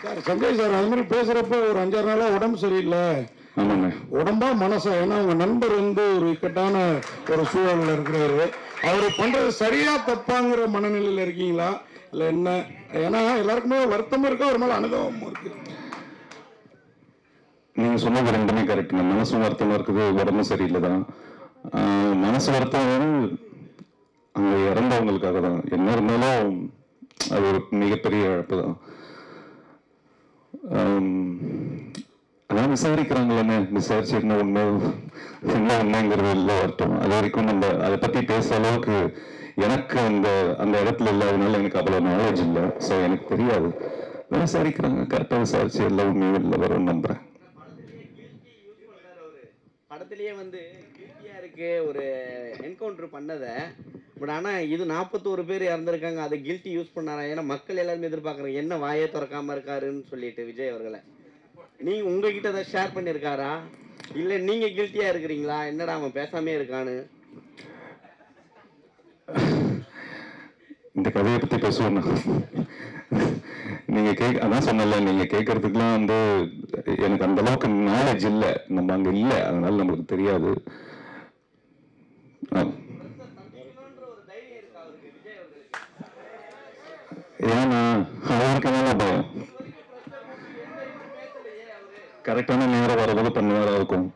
Sir Sanjay sir அது மாதிரி பேசுறப்ப ஒரு 5-6 நாளா உடம்பு சரியில்லை. ஆமாங்க. உடம்பா மனசா? ஏன்னா உங்க நண்பர் வந்து ஒரு இக்கட்டான ஒரு சூழல்ல இருக்கிறாரு. அவரு பண்றது சரியா தப்பாங்கிற மனநிலையில இருக்கீங்களா இல்ல என்ன? ஏன்னா எல்லாருக்குமே வருத்தமும் இருக்கு, ஒரு மேல அனுபவமும் இருக்கு. நீங்க சொன்னது ரெண்டுமே கரெக்ட். மனசு வருத்தமா இருக்குது, உடம்பு சரியில்லை தான். மனசு வருத்தம் அங்க இறந்தவங்களுக்காக தான். என்ன இருந்தாலும் அது ஒரு மிகப்பெரிய இழப்பு தான். அதான் விசாரிக்கிறாங்களே, விசாரிச்சு என்ன உண்மைங்கிறது இல்லை வரட்டும். அது வரைக்கும் நம்ம அதை பத்தி பேசுற அளவுக்கு எனக்கு அந்த அந்த இடத்துல இல்லாதனால எனக்கு அவ்வளவு நாலேஜ் இல்லை. ஸோ எனக்கு தெரியாது. விசாரிக்கிறாங்க, கரெக்டாக விசாரிச்சு எல்லா உண்மையும் இல்லை வரும்னு நம்புறேன். படத்திலேயே வந்து கில்ட்டியா இருக்கு ஒரு என்கவுண்டர் பண்ணதை. பட் ஆனால் இது 41 பேர் இறந்துருக்காங்க, அதை கில்ட்டி யூஸ் பண்ணாரா? ஏன்னா மக்கள் எல்லாருமே எதிர்பார்க்குறாங்க என்ன வாயே திறக்காம இருக்காருன்னு சொல்லிட்டு விஜய் அவர்களை. நீங்க உங்ககிட்ட அதை ஷேர் பண்ணியிருக்காரா இல்லை நீங்க கில்ட்டியா இருக்கிறீங்களா? என்னடா அவன் பேசாமே இருக்கான்னு. இந்த கதையை பத்தி பேசுவோம். நீங்க அதான் சொன்னல, நீங்க கேட்கறதுக்குலாம் வந்து எனக்கு அந்த அளவுக்கு நாலேஜ் இல்லை, நம்ம அங்க இல்லை, அதனால நம்மளுக்கு தெரியாது. ஏன்னா அவருக்கு மேல பயம். கரெக்டான நேரம் வரது பண்ணுவாரா இருக்கும்.